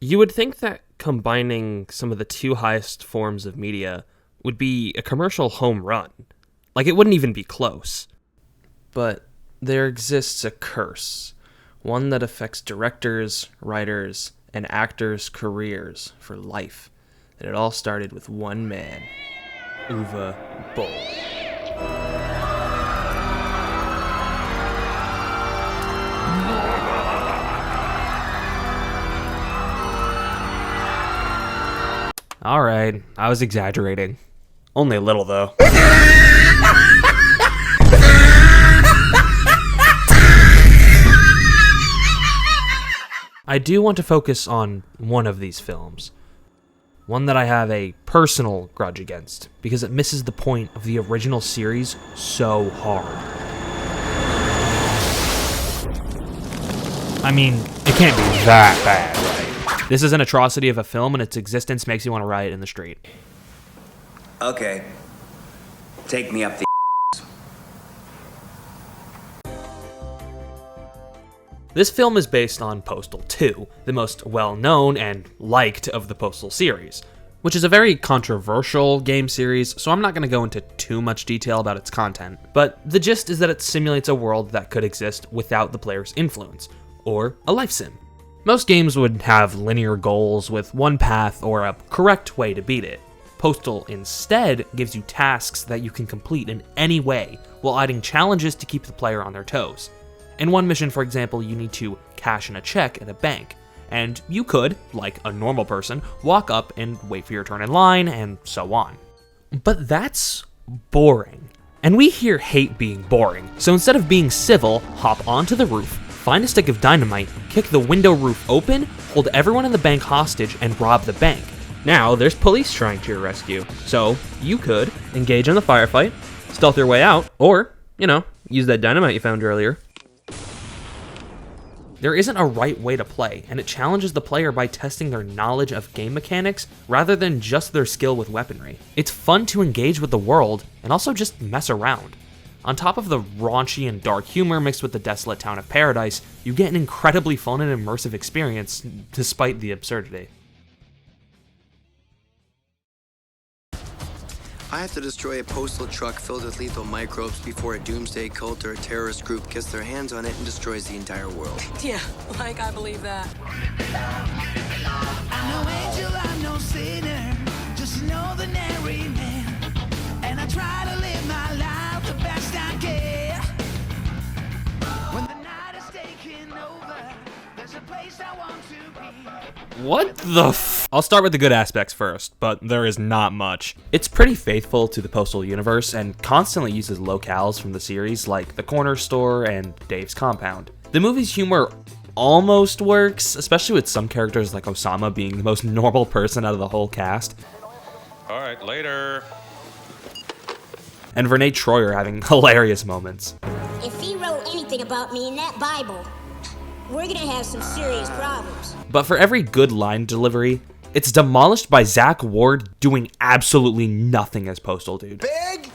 You would think that combining some of the two highest forms of media would be a commercial home run. Like, it wouldn't even be close. But there exists a curse, one that affects directors, writers, and actors' careers for life. And it all started with one man, Uwe Boll. Alright, I was exaggerating. Only a little, though. I do want to focus on one of these films. One that I have a personal grudge against, because it misses the point of the original series so hard. I mean, it can't be that bad, right? This is an atrocity of a film, and its existence makes you want to riot in the street. Okay. Take me up the This film is based on Postal 2, the most well-known and liked of the Postal series, which is a very controversial game series, so I'm not going to go into too much detail about its content, but the gist is that it simulates a world that could exist without the player's influence, or a life sim. Most games would have linear goals with one path or a correct way to beat it. Postal instead gives you tasks that you can complete in any way, while adding challenges to keep the player on their toes. In one mission, for example, you need to cash in a check at a bank, and you could, like a normal person, walk up and wait for your turn in line, and so on. But that's boring. And we here hate being boring, so instead of being civil, hop onto the roof, find a stick of dynamite, kick the window roof open, hold everyone in the bank hostage, and rob the bank. Now, there's police trying to your rescue, so you could engage in the firefight, stealth your way out, or, use that dynamite you found earlier. There isn't a right way to play, and it challenges the player by testing their knowledge of game mechanics rather than just their skill with weaponry. It's fun to engage with the world, and also just mess around. On top of the raunchy and dark humor mixed with the desolate town of Paradise, you get an incredibly fun and immersive experience, despite the absurdity. I have to destroy a postal truck filled with lethal microbes before a doomsday cult or a terrorist group gets their hands on it and destroys the entire world. Yeah, I believe that. I'm no angel, I'm no sinner, just an ordinary man. And I try to live my life the best I can. When the night is taking over, there's a place I want to be. What the I'll start with the good aspects first, but there is not much. It's pretty faithful to the Postal universe and constantly uses locales from the series like the corner store and Dave's compound. The movie's humor almost works, especially with some characters like Osama being the most normal person out of the whole cast. All right, later. And Vernay Troyer having hilarious moments. If he wrote anything about me in that Bible, we're gonna have some serious problems. But for every good line delivery, it's demolished by Zach Ward doing absolutely nothing as Postal Dude. Big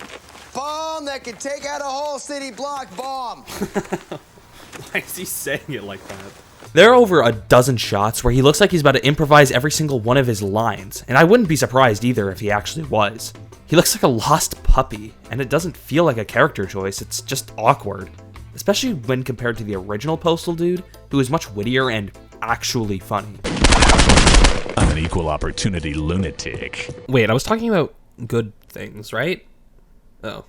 bomb that can take out a whole city block bomb. Why is he saying it like that? There are over a dozen shots where he looks like he's about to improvise every single one of his lines, and I wouldn't be surprised either if he actually was. He looks like a lost puppy, and it doesn't feel like a character choice, it's just awkward. Especially when compared to the original Postal Dude, who is much wittier and actually funny. I'm an equal opportunity lunatic. Wait, I was talking about good things, right? Oh.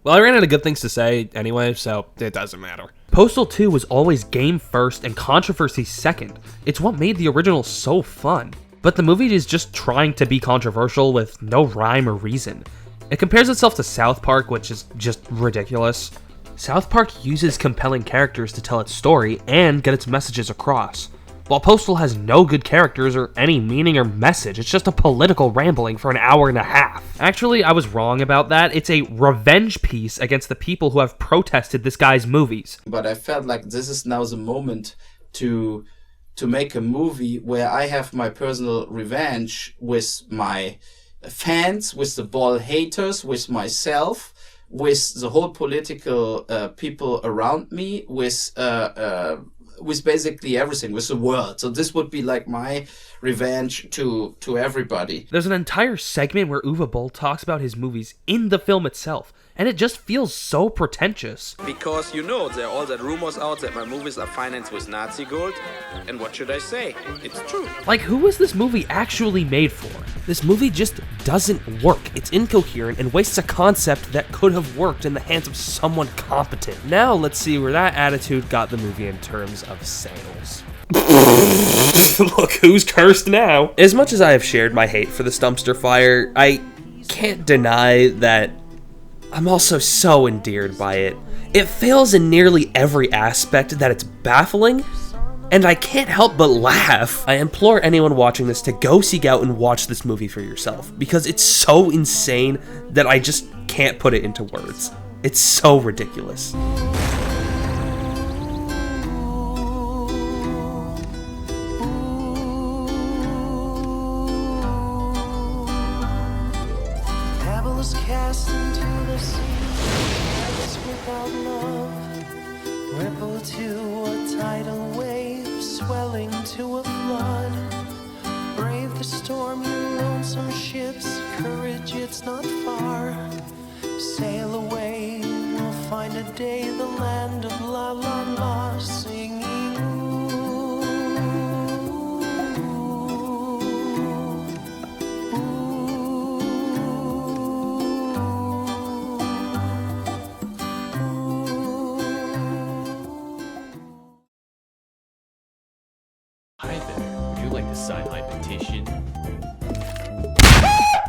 Well, I ran out of good things to say anyway, so it doesn't matter. Postal 2 was always game first and controversy second. It's what made the original so fun. But the movie is just trying to be controversial with no rhyme or reason. It compares itself to South Park, which is just ridiculous. South Park uses compelling characters to tell its story and get its messages across, while Postal has no good characters or any meaning or message. It's just a political rambling for an hour and a half. Actually, I was wrong about that. It's a revenge piece against the people who have protested this guy's movies. But I felt like this is now the moment to make a movie where I have my personal revenge with my fans, with the Boll haters, with myself, with the whole political people around me, with with basically everything, with the world. So this would be like my revenge to everybody. There's an entire segment where Uwe Boll talks about his movies in the film itself, and it just feels so pretentious. Because you know, there are all that rumors out that my movies are financed with Nazi gold, and what should I say? It's true. Like, who was this movie actually made for? This movie just doesn't work. It's incoherent and wastes a concept that could have worked in the hands of someone competent. Now let's see where that attitude got the movie in terms of sales. Look who's cursed now. As much as I have shared my hate for this dumpster fire, I can't deny that I'm also so endeared by it. It fails in nearly every aspect that it's baffling, and I can't help but laugh. I implore anyone watching this to go seek out and watch this movie for yourself, because it's so insane that I just can't put it into words. It's so ridiculous. Pebbles cast into the sea, hands without love, ripple to a tidal wave, swelling to a flood. Brave the storm, you lonesome ships, courage, it's not far. Sail away, we'll find a day, the land of la la la, singing. Hi there, would you like to sign my petition?